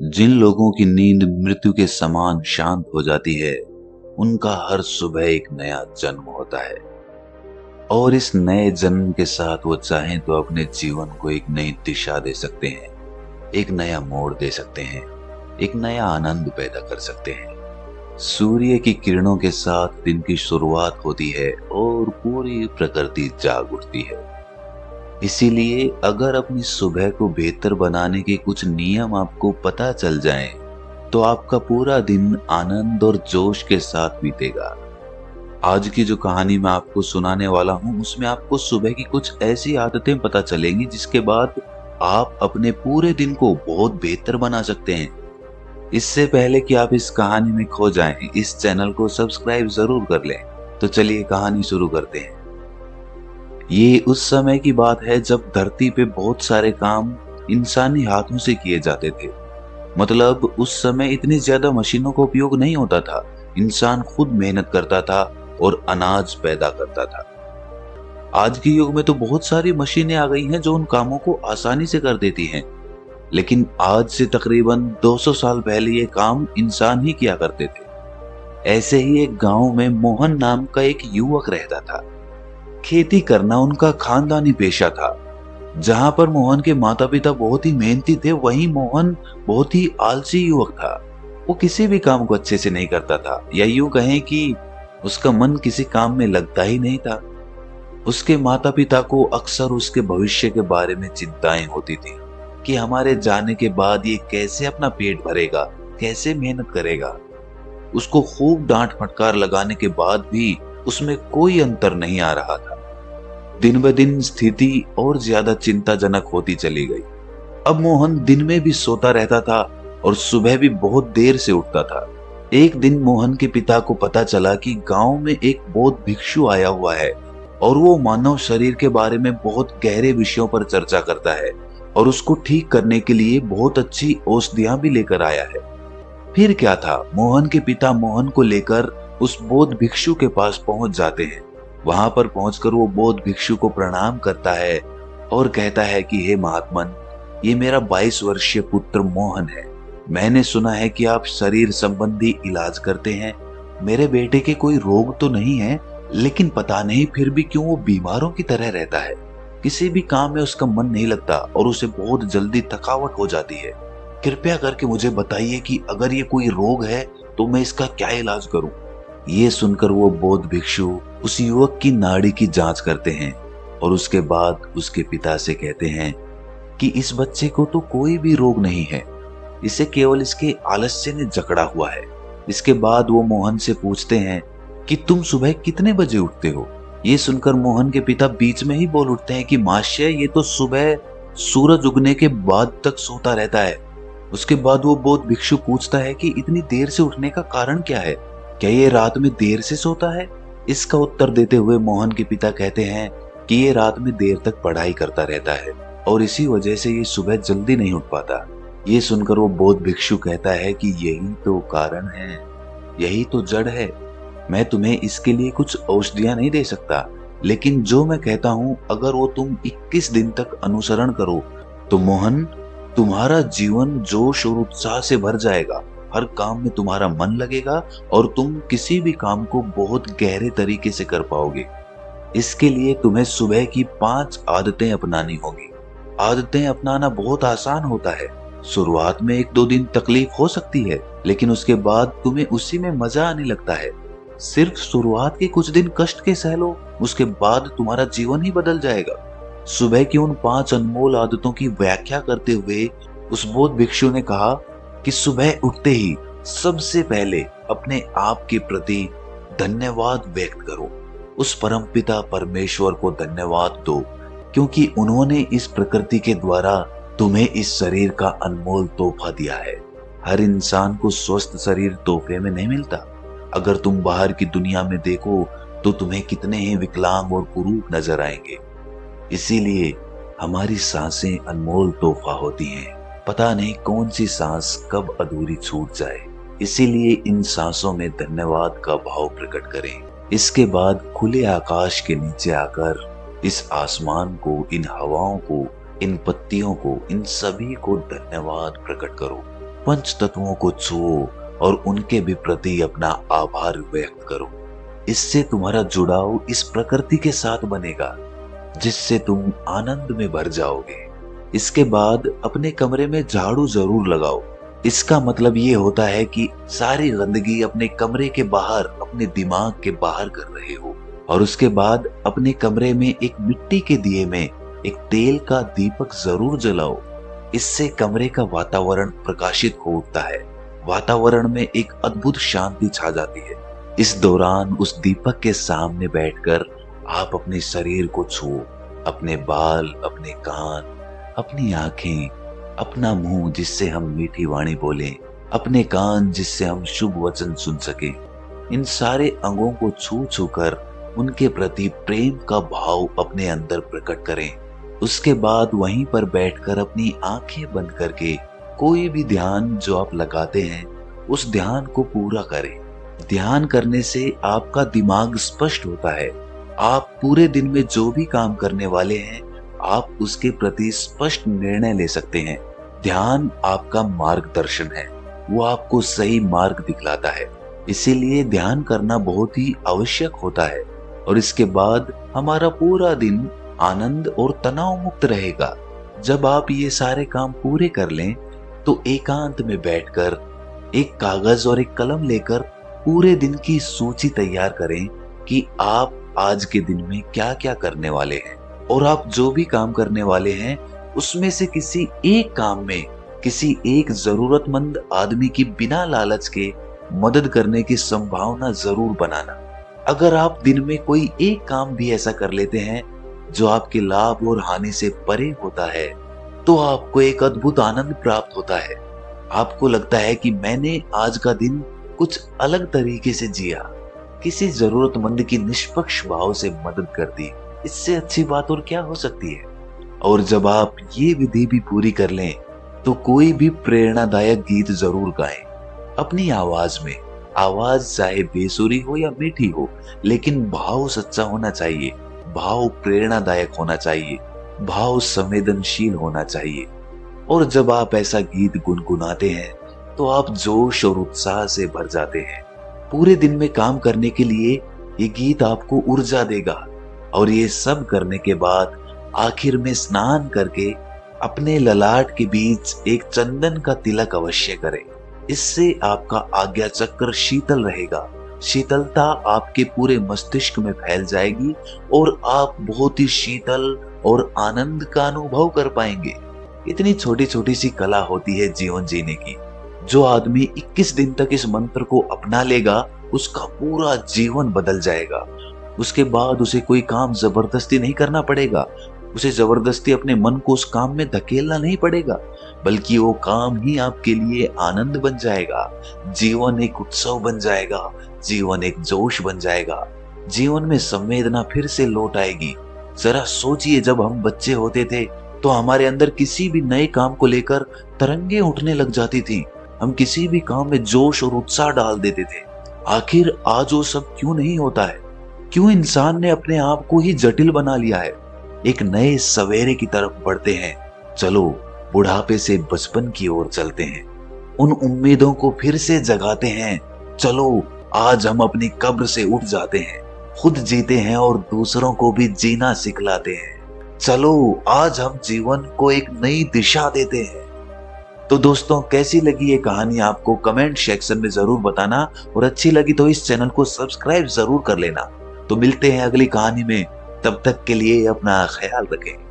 जिन लोगों की नींद मृत्यु के समान शांत हो जाती है, उनका हर सुबह एक नया जन्म होता है और इस नए जन्म के साथ वो चाहें तो अपने जीवन को एक नई दिशा दे सकते हैं, एक नया मोड़ दे सकते हैं, एक नया आनंद पैदा कर सकते हैं। सूर्य की किरणों के साथ दिन की शुरुआत होती है और पूरी प्रकृति जाग उठती है। इसीलिए अगर अपनी सुबह को बेहतर बनाने के कुछ नियम आपको पता चल जाएं, तो आपका पूरा दिन आनंद और जोश के साथ बीतेगा। आज की जो कहानी मैं आपको सुनाने वाला हूं, उसमें आपको सुबह की कुछ ऐसी आदतें पता चलेंगी जिसके बाद आप अपने पूरे दिन को बहुत बेहतर बना सकते हैं। इससे पहले कि आप इस कहानी में खो जाएं, इस चैनल को सब्सक्राइब जरूर कर लें। तो चलिए कहानी शुरू करते हैं। ये उस समय की बात है जब धरती पे बहुत सारे काम इंसानी हाथों से किए जाते थे। मतलब उस समय इतनी ज्यादा मशीनों का उपयोग नहीं होता था। इंसान खुद मेहनत करता था और अनाज पैदा करता था। आज के युग में तो बहुत सारी मशीनें आ गई हैं जो उन कामों को आसानी से कर देती हैं, लेकिन आज से तकरीबन 200 साल पहले ये काम इंसान ही किया करते थे। ऐसे ही एक गांव में मोहन नाम का एक युवक रहता था। खेती करना उनका खानदानी पेशा था। जहां पर मोहन के माता पिता बहुत ही मेहनती थे, वहीं मोहन बहुत ही आलसी युवक था। वो किसी भी काम को अच्छे से नहीं करता था, या यूं कहें कि उसका मन किसी काम में लगता ही नहीं था। उसके माता पिता को अक्सर उसके भविष्य के बारे में चिंताएं होती थी कि हमारे जाने के बाद ये कैसे अपना पेट भरेगा, कैसे मेहनत करेगा। उसको खूब डांट फटकार लगाने के बाद भी उसमें कोई अंतर नहीं आ रहा था। दिन ब दिन स्थिति और ज्यादा चिंताजनक होती चली गई। अब मोहन दिन में भी सोता रहता था और सुबह भी बहुत देर से उठता था। एक दिन मोहन के पिता को पता चला कि गांव में एक बौद्ध भिक्षु आया हुआ है और वो मानव शरीर के बारे में बहुत गहरे विषयों पर चर्चा करता है और उसको ठीक करने के लिए बहुत अच्छी औषधियां भी लेकर आया है। फिर क्या था, मोहन के पिता मोहन को लेकर उस बौद्ध भिक्षु के पास पहुंच जाते हैं। वहां पर पहुंचकर वो बौद्ध भिक्षु को प्रणाम करता है और कहता है कि हे महात्मन, ये मेरा 22 वर्षीय पुत्र मोहन है। मैंने सुना है कि आप शरीर संबंधी इलाज करते हैं। मेरे बेटे के कोई रोग तो नहीं है, लेकिन पता नहीं फिर भी क्यों वो बीमारों की तरह रहता है। किसी भी काम में उसका मन नहीं लगता और उसे बहुत जल्दी थकावट हो जाती है। कृपया करके मुझे बताइए कि अगर ये कोई रोग है तो मैं इसका क्या इलाज करूं। ये सुनकर वो बौद्ध भिक्षु उस युवक की नाड़ी की जांच करते हैं और उसके बाद उसके पिता से कहते हैं कि इस बच्चे को तो कोई भी रोग नहीं है, इसे केवल इसके आलस्य ने जकड़ा हुआ है। इसके बाद वो मोहन से पूछते हैं कि तुम सुबह कितने बजे उठते हो। ये सुनकर मोहन के पिता बीच में ही बोल उठते हैं कि महाशय, ये तो सुबह सूरज उगने के बाद तक सोता रहता है। उसके बाद वो बौद्ध भिक्षु पूछता है कि इतनी देर से उठने का कारण क्या है, क्या ये रात में देर से सोता है। इसका उत्तर देते हुए मोहन के पिता कहते हैं कि ये रात में देर तक पढ़ाई करता रहता है और इसी वजह से ये सुबह जल्दी नहीं उठ पाता। ये सुनकर वो बौद्ध भिक्षु कहता है कि यही तो कारण है, यही तो जड़ है। मैं तुम्हें इसके लिए कुछ औषधियां नहीं दे सकता, लेकिन जो मैं कहता हूं अगर वो तुम 21 दिन तक अनुसरण करो तो मोहन, तुम्हारा जीवन जोश और उत्साह से भर जाएगा। हर काम में तुम्हारा मन लगेगा और तुम किसी भी काम को बहुत गहरे तरीके से कर पाओगे। इसके लिए तुम्हें सुबह की 5 आदतें अपनानी होगी। आदतें अपनाना बहुत आसान होता है। शुरुआत में 1-2 दिन तकलीफ हो सकती है, लेकिन उसके बाद तुम्हें उसी में मजा आने लगता है। सिर्फ शुरुआत के कुछ दिन कष्ट के सह लो, उसके बाद तुम्हारा जीवन ही बदल जाएगा। सुबह की उन 5 अनमोल आदतों की व्याख्या करते हुए उस बौद्ध भिक्षु ने कहा कि सुबह उठते ही सबसे पहले अपने आप के प्रति धन्यवाद व्यक्त करो। उस परमपिता परमेश्वर को धन्यवाद दो, क्योंकि उन्होंने इस प्रकृति के द्वारा तुम्हें इस शरीर का अनमोल तोहफा दिया है। हर इंसान को स्वस्थ शरीर तोहफे में नहीं मिलता। अगर तुम बाहर की दुनिया में देखो तो तुम्हें कितने ही विकलांग और कुरूप नजर आएंगे। इसीलिए हमारी सांसें अनमोल तोहफा होती हैं। पता नहीं कौन सी सांस कब अधूरी छूट जाए, इसीलिए इन सांसों में धन्यवाद का भाव प्रकट करें। इसके बाद खुले आकाश के नीचे आकर इस आसमान को, इन हवाओं को, इन पत्तियों को, इन सभी को धन्यवाद प्रकट करो। पंच तत्वों को छुओ और उनके भी प्रति अपना आभार व्यक्त करो। इससे तुम्हारा जुड़ाव इस प्रकृति के साथ बनेगा, जिससे तुम आनंद में भर जाओगे। इसके बाद अपने कमरे में झाड़ू जरूर लगाओ। इसका मतलब ये होता है कि सारी गंदगी अपने कमरे के बाहर, अपने दिमाग के बाहर कर रहे हो। और उसके बाद अपने कमरे में एक मिट्टी के दिए में एक तेल का दीपक जरूर जलाओ। इससे कमरे का वातावरण प्रकाशित हो उठता है, वातावरण में एक अद्भुत शांति छा जाती है। इस दौरान उस दीपक के सामने बैठकर आप अपने शरीर को छुओ, अपने बाल, अपने कान, अपनी आंखें, अपना मुंह जिससे हम मीठी वाणी बोलें, अपने कान जिससे हम शुभ वचन सुन सकें। इन सारे अंगों को छू छू कर उनके प्रति प्रेम का भाव अपने अंदर प्रकट करें। उसके बाद वहीं पर बैठकर अपनी आंखें बंद करके कोई भी ध्यान जो आप लगाते हैं उस ध्यान को पूरा करें। ध्यान करने से आपका दिमाग स्पष्ट होता है। आप पूरे दिन में जो भी काम करने वाले हैं आप उसके प्रति स्पष्ट निर्णय ले सकते हैं। ध्यान आपका मार्गदर्शन है, वो आपको सही मार्ग दिखलाता है। इसीलिए ध्यान करना बहुत ही आवश्यक होता है। और इसके बाद हमारा पूरा दिन आनंद और तनाव मुक्त रहेगा। जब आप ये सारे काम पूरे कर लें तो एकांत में बैठकर एक कागज और एक कलम लेकर पूरे दिन की सूची तैयार करें कि आप आज के दिन में क्या क्या करने वाले हैं। और आप जो भी काम करने वाले हैं उसमें से किसी एक काम में किसी एक जरूरतमंद आदमी की बिना लालच के मदद करने की संभावना जरूर बनाना। अगर आप दिन में कोई एक काम भी ऐसा कर लेते हैं जो आपके लाभ और हानि से परे होता है तो आपको एक अद्भुत आनंद प्राप्त होता है। आपको लगता है कि मैंने आज का दिन कुछ अलग तरीके से जिया, किसी जरूरतमंद की निष्पक्ष भाव से मदद कर दी। इससे अच्छी बात और क्या हो सकती है। और जब आप ये विधि भी पूरी कर लें तो कोई भी प्रेरणादायक गीत जरूर गाएं अपनी आवाज में। आवाज चाहे बेसुरी हो या मीठी हो, लेकिन भाव सच्चा होना चाहिए, भाव प्रेरणादायक होना चाहिए, भाव संवेदनशील होना चाहिए। और जब आप ऐसा गीत गुनगुनाते हैं तो आप जोश और उत्साह से भर जाते हैं। पूरे दिन में काम करने के लिए ये गीत आपको ऊर्जा देगा। और ये सब करने के बाद आखिर में स्नान करके अपने ललाट के बीच एक चंदन का तिलक अवश्य करें। इससे आपका आज्ञा चक्र शीतल रहेगा। शीतलता आपके पूरे मस्तिष्क में फैल जाएगी और आप बहुत ही शीतल और आनंद का अनुभव कर पाएंगे। इतनी छोटी छोटी सी कला होती है जीवन जीने की। जो आदमी 21 दिन तक इस मंत्र को अपना लेगा उसका पूरा जीवन बदल जाएगा। उसके बाद उसे कोई काम जबरदस्ती नहीं करना पड़ेगा, उसे जबरदस्ती अपने मन को उस काम में धकेलना नहीं पड़ेगा, बल्कि वो काम ही आपके लिए आनंद बन जाएगा। जीवन एक उत्सव बन जाएगा, जीवन एक जोश बन जाएगा, जीवन में संवेदना फिर से लौट आएगी। जरा सोचिए, जब हम बच्चे होते थे तो हमारे अंदर किसी भी नए काम को लेकर तरंगे उठने लग जाती थी। हम किसी भी काम में जोश और उत्साह डाल देते थे। आखिर आज वो सब क्यों नहीं होता है? क्यों इंसान ने अपने आप को ही जटिल बना लिया है? एक नए सवेरे की तरफ बढ़ते हैं। चलो बुढ़ापे से बचपन की ओर चलते हैं, उन उम्मीदों को फिर से जगाते हैं। चलो आज हम अपनी कब्र से उठ जाते हैं, खुद जीते हैं और दूसरों को भी जीना सिखलाते हैं। चलो आज हम जीवन को एक नई दिशा देते हैं। तो दोस्तों, कैसी लगी ये कहानी आपको कमेंट सेक्शन में जरूर बताना, और अच्छी लगी तो इस चैनल को सब्सक्राइब जरूर कर लेना। तो मिलते हैं अगली कहानी में, तब तक के लिए अपना ख्याल रखें।